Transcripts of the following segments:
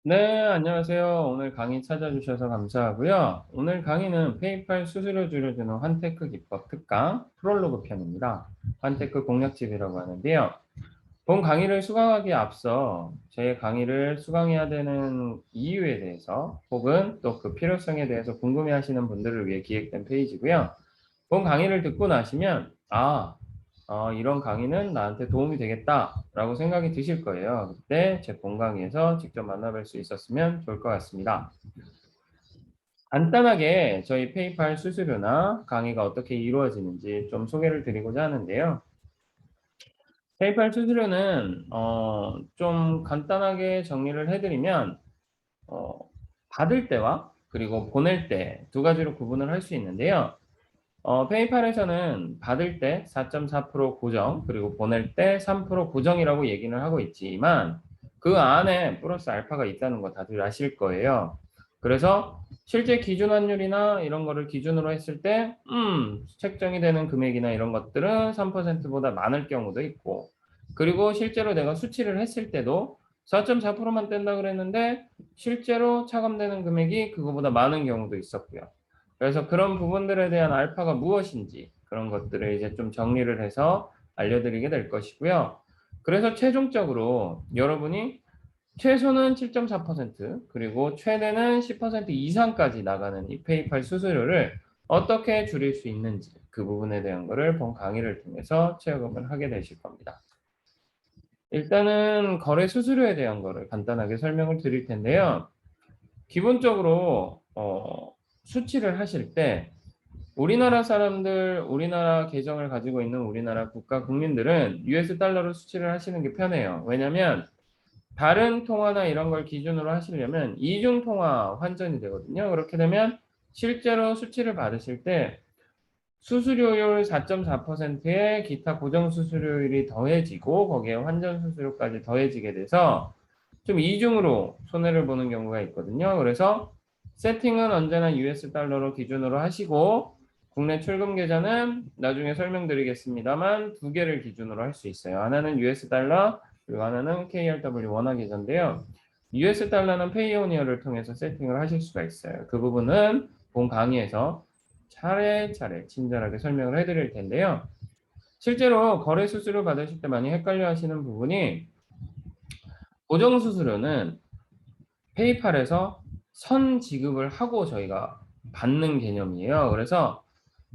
네, 안녕하세요. 오늘 강의 찾아주셔서 감사하고요. 오늘 강의는 페이팔 수수료 줄여주는 환테크 기법 특강 프롤로그 편입니다. 환테크 공략집이라고 하는데요. 본 강의를 수강하기에 앞서 제 강의를 수강해야 되는 이유에 대해서 혹은 또 그 필요성에 대해서 궁금해하시는 분들을 위해 기획된 페이지고요. 본 강의를 듣고 나시면 이런 강의는 나한테 도움이 되겠다라고 생각이 드실 거예요. 그때 제 본 강의에서 직접 만나뵐 수 있었으면 좋을 것 같습니다. 간단하게 저희 페이팔 수수료나 강의가 어떻게 이루어지는지 좀 소개를 드리고자 하는데요. 페이팔 수수료는 좀 간단하게 정리를 해드리면 어, 받을 때와 그리고 보낼 때 두 가지로 구분을 할 수 있는데요. 페이팔에서는 받을 때 4.4% 고정, 그리고 보낼 때 3% 고정이라고 얘기는 하고 있지만 그 안에 플러스 알파가 있다는 거 다들 아실 거예요. 그래서 실제 기준 환율이나 이런 거를 기준으로 했을 때, 책정이 되는 금액이나 이런 것들은 3%보다 많을 경우도 있고, 그리고 실제로 내가 수치를 했을 때도 4.4%만 뗀다 그랬는데 실제로 차감되는 금액이 그거보다 많은 경우도 있었고요. 그래서 그런 부분들에 대한 알파가 무엇인지 그런 것들을 이제 좀 정리를 해서 알려드리게 될 것이고요. 그래서 최종적으로 여러분이 최소는 7.4% 그리고 최대는 10% 이상까지 나가는 이 페이팔 수수료를 어떻게 줄일 수 있는지 그 부분에 대한 거를 본 강의를 통해서 체험을 하게 되실 겁니다. 일단은 거래 수수료에 대한 거를 간단하게 설명을 드릴 텐데요. 기본적으로 수치를 하실 때 우리나라 사람들, 우리나라 계정을 가지고 있는 우리나라 국가 국민들은 US 달러로 수치를 하시는 게 편해요. 왜냐면 다른 통화나 이런 걸 기준으로 하시려면 이중 통화 환전이 되거든요. 그렇게 되면 실제로 수치를 받으실 때 수수료율 4.4%에 기타 고정 수수료율이 더해지고 거기에 환전 수수료까지 더해지게 돼서 좀 이중으로 손해를 보는 경우가 있거든요. 그래서 세팅은 언제나 US 달러로 기준으로 하시고 국내 출금 계좌는 나중에 설명드리겠습니다만 두 개를 기준으로 할 수 있어요. 하나는 US 달러 그리고 하나는 KRW 원화 계좌인데요. US 달러는 페이오니어를 통해서 세팅을 하실 수가 있어요. 그 부분은 본 강의에서 차례차례 친절하게 설명을 해드릴 텐데요. 실제로 거래 수수료 받으실 때 많이 헷갈려 하시는 부분이 고정 수수료는 페이팔에서 선 지급을 하고 저희가 받는 개념이에요. 그래서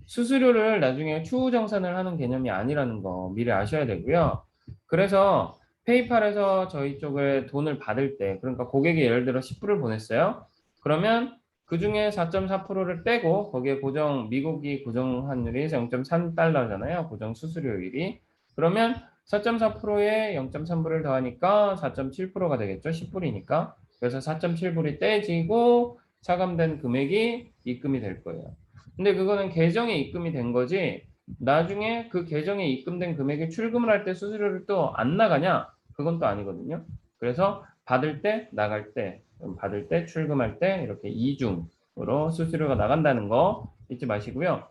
수수료를 나중에 추후 정산을 하는 개념이 아니라는 거 미리 아셔야 되고요. 그래서 페이팔에서 저희 쪽에 돈을 받을 때, 그러니까 고객이 예를 들어 10불을 보냈어요. 그러면 그 중에 4.4%를 떼고 거기에 미국이 고정 환율이 0.3달러잖아요. 고정 수수료율이. 그러면 4.4%에 0.3불을 더하니까 4.7%가 되겠죠. 10불이니까. 그래서 4.7불이 떼지고 차감된 금액이 입금이 될 거예요. 근데 그거는 계정에 입금이 된 거지 나중에 그 계정에 입금된 금액이 출금을 할 때 수수료를 또 안 나가냐? 그건 또 아니거든요. 그래서 받을 때, 나갈 때, 받을 때, 출금할 때 이렇게 이중으로 수수료가 나간다는 거 잊지 마시고요.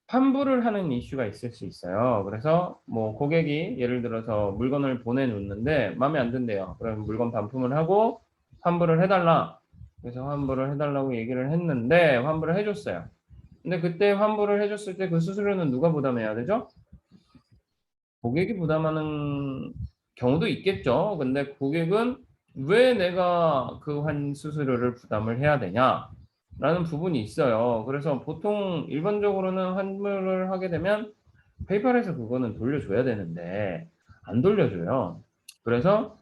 환불을 하는 이슈가 있을 수 있어요. 그래서 뭐 고객이 예를 들어서 물건을 보내놓는데 마음에 안 든대요. 그럼 물건 반품을 하고 환불을 해달라. 그래서 환불을 해달라고 얘기를 했는데 환불을 해줬어요. 근데 그때 환불을 해줬을 때 그 수수료는 누가 부담해야 되죠? 고객이 부담하는 경우도 있겠죠. 근데 고객은 왜 내가 그 환 수수료를 부담을 해야 되냐? 라는 부분이 있어요. 그래서 보통 일반적으로는 환불을 하게 되면 페이팔에서 그거는 돌려줘야 되는데 안 돌려줘요. 그래서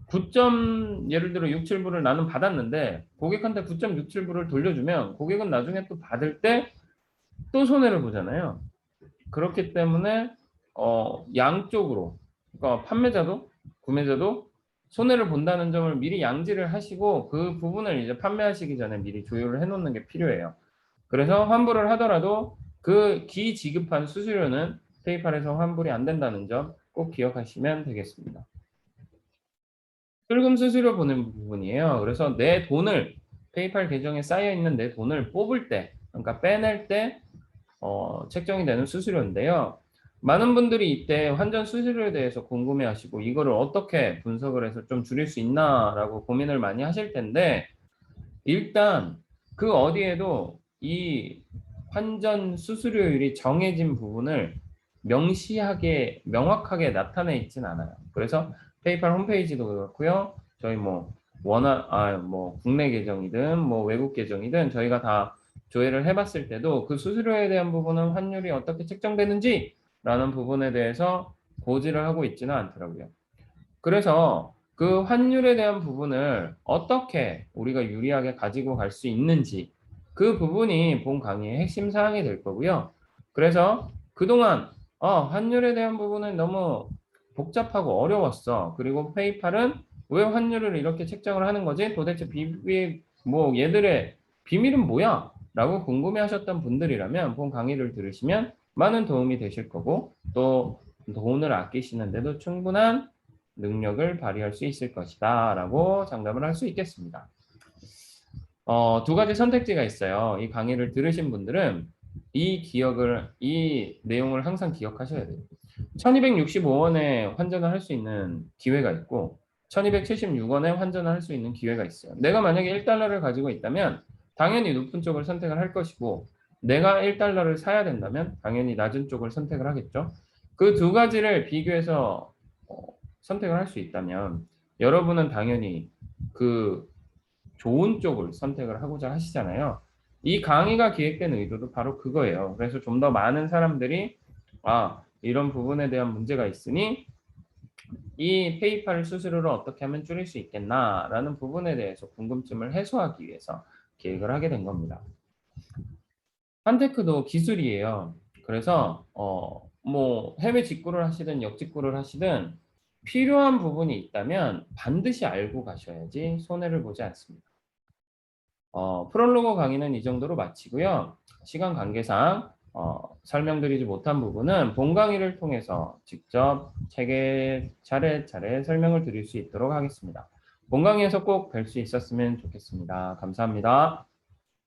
9점 예를 들어 6, 7불을 나는 받았는데 고객한테 9.67불을 돌려주면 고객은 나중에 또 받을 때 또 손해를 보잖아요. 그렇기 때문에 양쪽으로 그러니까 판매자도 구매자도 손해를 본다는 점을 미리 양지를 하시고 그 부분을 이제 판매하시기 전에 미리 조율을 해놓는 게 필요해요. 그래서 환불을 하더라도 그 기지급한 수수료는 페이팔에서 환불이 안 된다는 점 꼭 기억하시면 되겠습니다. 출금 수수료 보는 부분이에요. 그래서 내 돈을 페이팔 계정에 쌓여 있는 내 돈을 뽑을 때, 그러니까 빼낼 때 책정이 되는 수수료인데요. 많은 분들이 이때 환전 수수료에 대해서 궁금해하시고 이거를 어떻게 분석을 해서 좀 줄일 수 있나라고 고민을 많이 하실 텐데 일단 그 어디에도 이 환전 수수료율이 정해진 부분을 명시하게 명확하게 나타내 있진 않아요. 그래서 페이팔 홈페이지도 그렇고요. 저희 뭐 뭐 국내 계정이든 뭐 외국 계정이든 저희가 다 조회를 해봤을 때도 그 수수료에 대한 부분은 환율이 어떻게 책정되는지라는 부분에 대해서 고지를 하고 있지는 않더라고요. 그래서 그 환율에 대한 부분을 어떻게 우리가 유리하게 가지고 갈 수 있는지 그 부분이 본 강의의 핵심 사항이 될 거고요. 그래서 그동안 환율에 대한 부분은 너무 복잡하고 어려웠어. 그리고 페이팔은 왜 환율을 이렇게 책정을 하는 거지? 도대체 뭐 얘들의 비밀은 뭐야? 라고 궁금해하셨던 분들이라면 본 강의를 들으시면 많은 도움이 되실 거고 또 돈을 아끼시는데도 충분한 능력을 발휘할 수 있을 것이다 라고 장담을 할 수 있겠습니다. 두 가지 선택지가 있어요. 이 강의를 들으신 분들은 이 내용을 항상 기억하셔야 돼요. 1265원에 환전을 할 수 있는 기회가 있고 1276원에 환전을 할 수 있는 기회가 있어요. 내가 만약에 1달러를 가지고 있다면 당연히 높은 쪽을 선택을 할 것이고 내가 1달러를 사야 된다면 당연히 낮은 쪽을 선택을 하겠죠. 그 두 가지를 비교해서 선택을 할 수 있다면 여러분은 당연히 그 좋은 쪽을 선택을 하고자 하시잖아요. 이 강의가 기획된 의도도 바로 그거예요. 그래서 좀 더 많은 사람들이 이런 부분에 대한 문제가 있으니 이 페이팔 수수료를 어떻게 하면 줄일 수 있겠나라는 부분에 대해서 궁금증을 해소하기 위해서 기획을 하게 된 겁니다. 한테크도 기술이에요. 그래서 뭐 해외 직구를 하시든 역직구를 하시든 필요한 부분이 있다면 반드시 알고 가셔야지 손해를 보지 않습니다. 프롤로그 강의는 이 정도로 마치고요. 시간 관계상 설명드리지 못한 부분은 본 강의를 통해서 직접 책에 차례차례 설명을 드릴 수 있도록 하겠습니다. 본 강의에서 꼭 뵐 수 있었으면 좋겠습니다. 감사합니다.